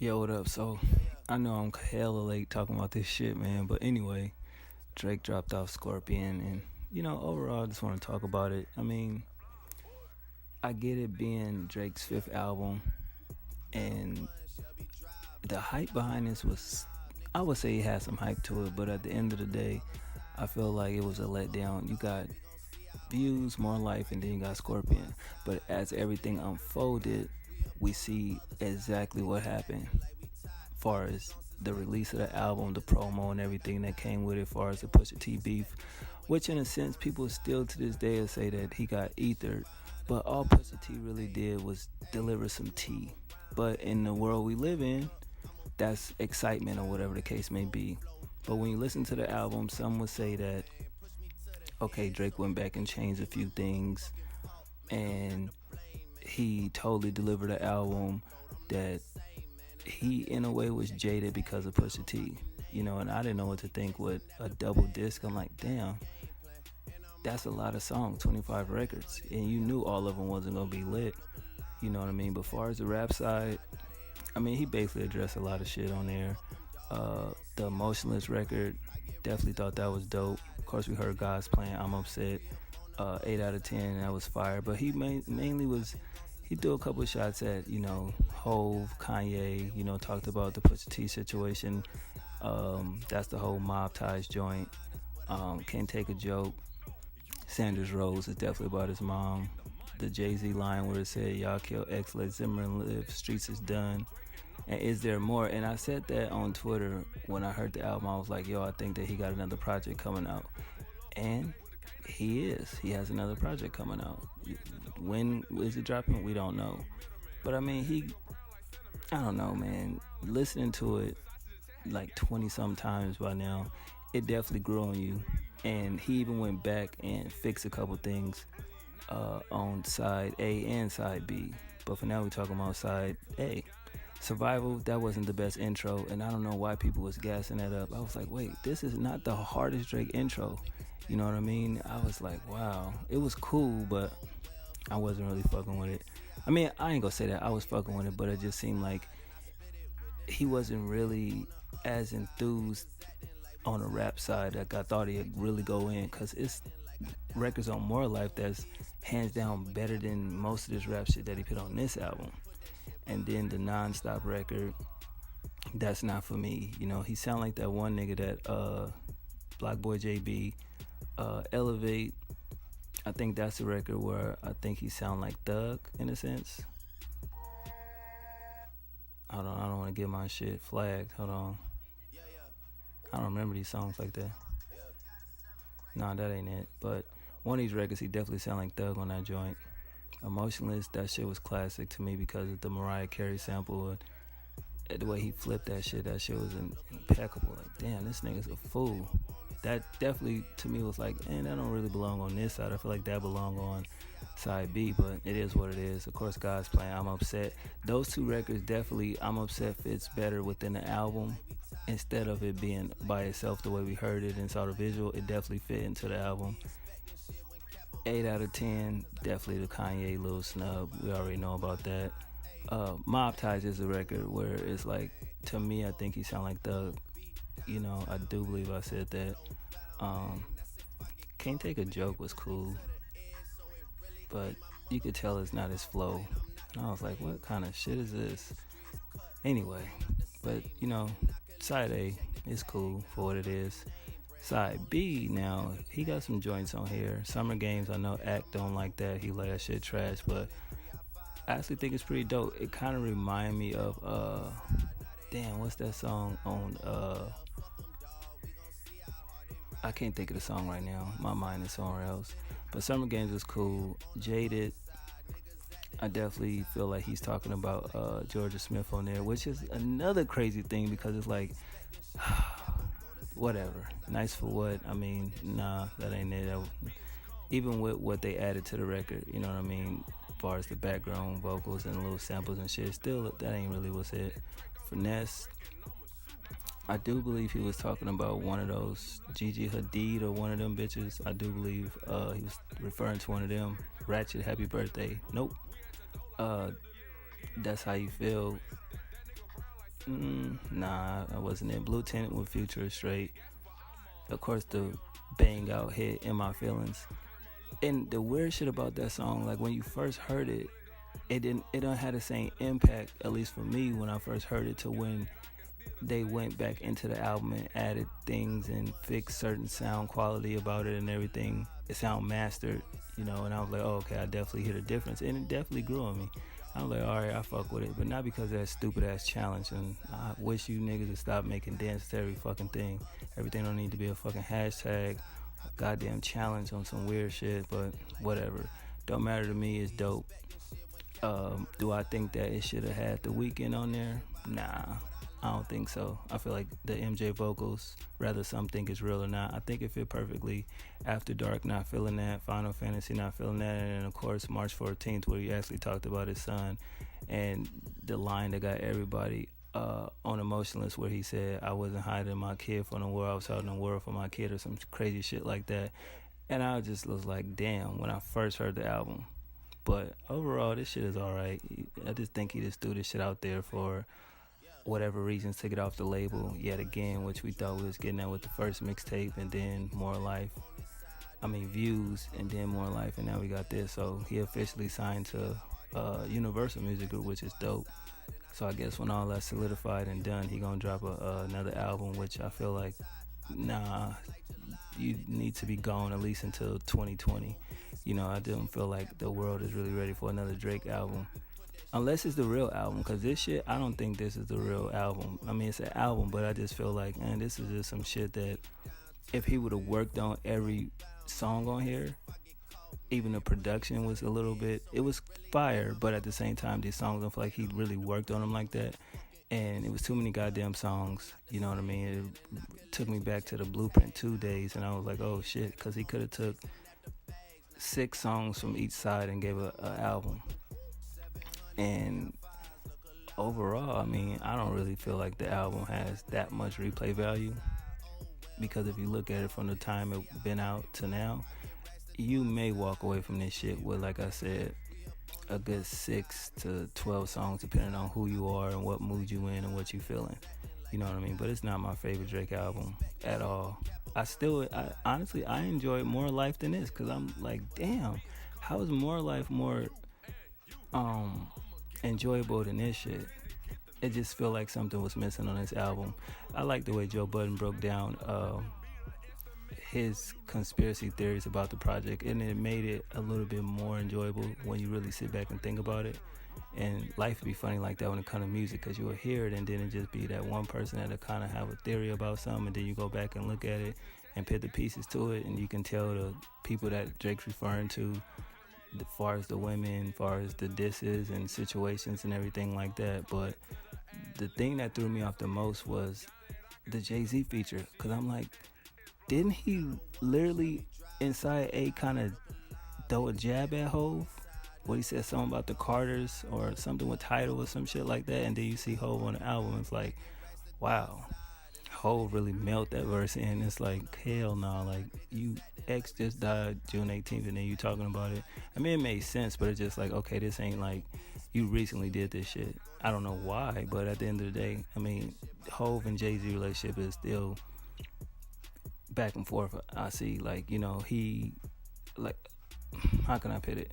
Yo, what up? So, I know I'm hella late talking about this shit, man. But anyway, Drake dropped off Scorpion, and overall, I just want to talk about it. I mean, I get it being Drake's fifth album, and the hype behind this was, I would say, it had some hype to it. But at the end of the day, I feel like it was a letdown. You got views, more life, and then you got Scorpion. But as everything unfolded, we see exactly what happened. Far as the release of the album, the promo, and everything that came with it, far as the Pusha T beef, which in a sense people still to this day say that he got ethered, but all Pusha T really did was deliver some tea. But in the world we live in, that's excitement or whatever the case may be. But when you listen to the album, some would say that okay, Drake went back and changed a few things, and he totally delivered an album that he in a way was jaded because of Pusha T, and I didn't know what to think with a double disc. I'm like, damn, that's a lot of songs, 25 records, and you knew all of them wasn't gonna be lit. You know what I mean? But far as the rap side, I mean, he basically addressed a lot of shit on there. The Emotionless record, definitely thought that was dope. Of course, we heard God's playing I'm Upset, 8 out of 10, that was fire. But he mainly was, he threw a couple of shots at, Hove, Kanye, talked about the Pusha T situation. That's the whole mob ties joint. Can't Take a Joke. Sanders Rose is definitely about his mom. The Jay-Z line where it said, y'all kill X, let Zimmerman live, streets is done. And is there more? And I said that on Twitter when I heard the album. I was like, yo, I think that he got another project coming out. And he is. He has another project coming out. When is it dropping? We don't know. But I mean, I don't know, man. Listening to it like 20 some times by now, it definitely grew on you. And he even went back and fixed a couple things on side A and side B. But for now, we're talking about side A. Survival, that wasn't the best intro, and I don't know why people was gassing that up. I was like, wait, this is not the hardest Drake intro. You know what I mean? I was like, wow. It was cool, but I wasn't really fucking with it. I mean, I ain't gonna say that I was fucking with it, but it just seemed like he wasn't really as enthused on the rap side like I thought he'd really go in, because it's records on More Life that's hands down better than most of this rap shit that he put on this album. And then the Non-Stop record, that's not for me. He sound like that one nigga that Black Boy JB, Elevate. I think that's the record where I think he sound like Thug in a sense. Hold on, I don't want to get my shit flagged. Hold on. I don't remember these songs like that. Nah, that ain't it. But one of these records, he definitely sound like Thug on that joint. Emotionless, that shit was classic to me because of the Mariah Carey sample. The way he flipped that shit was impeccable. Like, damn, this nigga's a fool. That definitely, to me, was like, man, that don't really belong on this side. I feel like that belong on side B, but it is what it is. Of course, God's playing I'm Upset. Those two records, definitely, I'm Upset fits better within the album. Instead of it being by itself the way we heard it and saw the visual, it definitely fit into the album. 8 out of 10, definitely the Kanye little snub. We already know about that. Mob Ties is a record where it's like, to me, I think he sound like Thug. I do believe I said that. Can't Take a Joke was cool, but you could tell it's not his flow. And I was like, what kind of shit is this? Anyway, but side A is cool for what it is. Side B, now, he got some joints on here. Summer Games, I know Act don't like that. He like that shit trash, but I actually think it's pretty dope. It kind of remind me of, damn, what's that song on, I can't think of the song right now. My mind is somewhere else. But Summer Games is cool. Jaded, I definitely feel like he's talking about Georgia Smith on there, which is another crazy thing because it's like, whatever. Nice for what? I mean, nah, that ain't it. Even with what they added to the record, you know what I mean? As far as the background vocals and little samples and shit, still, that ain't really what's it. Finesse, I do believe he was talking about one of those Gigi Hadid or one of them bitches. I do believe he was referring to one of them. Ratchet, Happy Birthday. Nope. That's How You Feel. Nah, I wasn't in Blue Tenant with Future is straight. Of course, the bang out hit In My Feelings. And the weird shit about that song, like when you first heard it, it don't have the same impact, at least for me when I first heard it, to when they went back into the album and added things and fixed certain sound quality about it and everything. It sound mastered, and I was like, oh, okay, I definitely hear the difference. And it definitely grew on me. I'm like, all right, I fuck with it, but not because of that stupid ass challenge. And I wish you niggas would stop making dances to every fucking thing. Everything don't need to be a fucking hashtag, a goddamn challenge on some weird shit, but whatever. Don't matter to me, it's dope. Do I think that it should have had the weekend on there? Nah, I don't think so. I feel like the MJ vocals, whether some think it's real or not, I think it fit perfectly. After Dark, not feeling that. Final Fantasy, not feeling that. And then, of course, March 14th, where he actually talked about his son. And the line that got everybody on Emotionless, where he said, I wasn't hiding my kid from the world, I was hiding the world for my kid, or some crazy shit like that. And I just was like, damn, when I first heard the album. But overall, this shit is alright. I just think he just threw this shit out there for whatever reasons to get off the label yet again, which we thought we was getting at with the first mixtape, and then More Life. I mean, Views, and then More Life, and now we got this. So he officially signed to Universal Music Group, which is dope. So I guess when all that's solidified and done, he gonna drop another album, which I feel like, nah, you need to be gone at least until 2020. I don't feel like the world is really ready for another Drake album. Unless it's the real album, because this shit, I don't think this is the real album. I mean, it's an album, but I just feel like, man, this is just some shit that if he would have worked on every song on here, even the production was a little bit, it was fire, but at the same time, these songs, I don't feel like he really worked on them like that. And it was too many goddamn songs, you know what I mean? It took me back to the Blueprint 2 days, and I was like, oh shit, because he could have took 6 songs from each side and gave a album. And overall, I mean, I don't really feel like the album has that much replay value, because if you look at it from the time it been out to now, you may walk away from this shit with, like I said, a good 6 to 12 songs, depending on who you are and what mood you in and what you feeling. You know what I mean? But it's not my favorite Drake album at all. Honestly, I enjoy More Life than this, because I'm like, damn, how is More Life more enjoyable than this shit? It just feel like something was missing on this album. I like the way Joe Budden broke down his conspiracy theories about the project, and it made it a little bit more enjoyable when you really sit back and think about it. And life would be funny like that when it comes to music, because you will hear it and then it just be that one person that'll kind of have a theory about something, and then you go back and look at it and put the pieces to it, and you can tell the people that Drake's referring to, as far as the women, as far as the disses and situations and everything like that. But the thing that threw me off the most was the Jay-Z feature, because I'm like, didn't he literally inside A kind of throw a jab at Hove? What he said something about the Carters or something with Tidal or some shit like that, and then you see Hove on the album. It's like, wow, Hove really melt that verse in. It's like, hell no, like, you X just died June 18th and then you talking about it. I mean, it made sense, but it's just like, okay, this ain't like you recently did this shit. I don't know why, but at the end of the day, I mean, Hove and Jay-Z relationship is still back and forth. I see, like, he, like, how can I put it?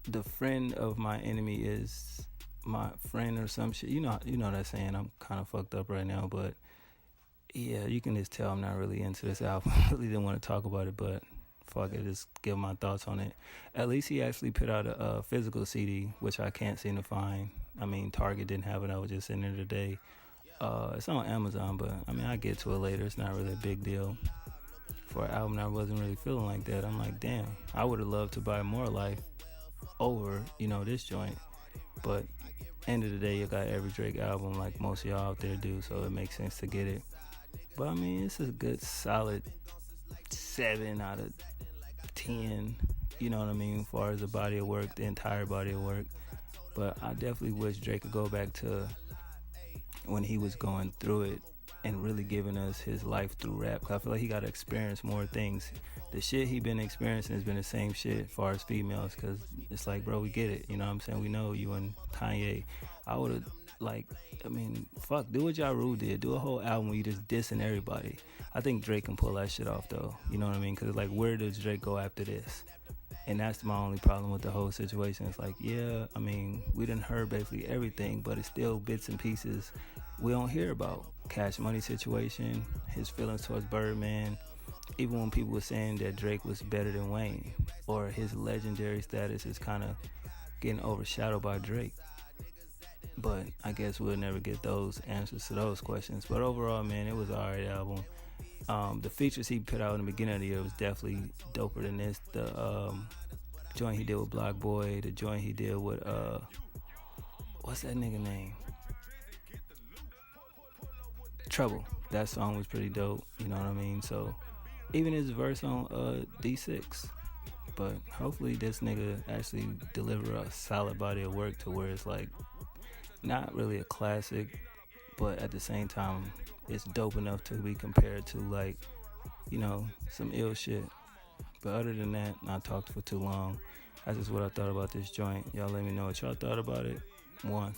The friend of my enemy is my friend or some shit. You know that saying. I'm kind of fucked up right now, but yeah, you can just tell I'm not really into this album. I really didn't want to talk about it, but fuck it, just give my thoughts on it. At least he actually put out a physical CD, which I can't seem to find. I mean, Target didn't have it. I was just in there today. It's on Amazon, but I mean, I get to it later. It's not really a big deal. For an album I wasn't really feeling like that, I'm like, damn, I would have loved to buy More Life over, this joint. But end of the day, you got every Drake album like most of y'all out there do, so it makes sense to get it. But I mean, it's a good solid 7 out of 10, you know what I mean, as far as the body of work, the entire body of work. But I definitely wish Drake could go back to when he was going through it and really giving us his life through rap. I feel like he got to experience more things. The shit he been experiencing has been the same shit as far as females, because it's like, bro, we get it. You know what I'm saying? We know you and Kanye. I would have Like, I mean, fuck, do what Ja Rule did. Do a whole album where you just dissing everybody. I think Drake can pull that shit off though. You know what I mean? Because like, where does Drake go after this? And that's my only problem with the whole situation. It's like, yeah, I mean, we didn't heard basically everything, but it's still bits and pieces we don't hear about. Cash Money situation, his feelings towards Birdman, even when people were saying that Drake was better than Wayne, or his legendary status is kind of getting overshadowed by Drake. But I guess we'll never get those answers to those questions. But overall, man, it was an alright album. The features he put out in the beginning of the year was definitely doper than this. The joint he did with Block Boy, the joint he did with what's that nigga name? Trouble. That song was pretty dope. You know what I mean? So even his verse on D6. But hopefully this nigga actually deliver a solid body of work to where it's like not really a classic, but at the same time it's dope enough to be compared to like, you know, some ill shit. But other than that, I talked for too long. That's just what I thought about this joint. Y'all let me know what y'all thought about it. One.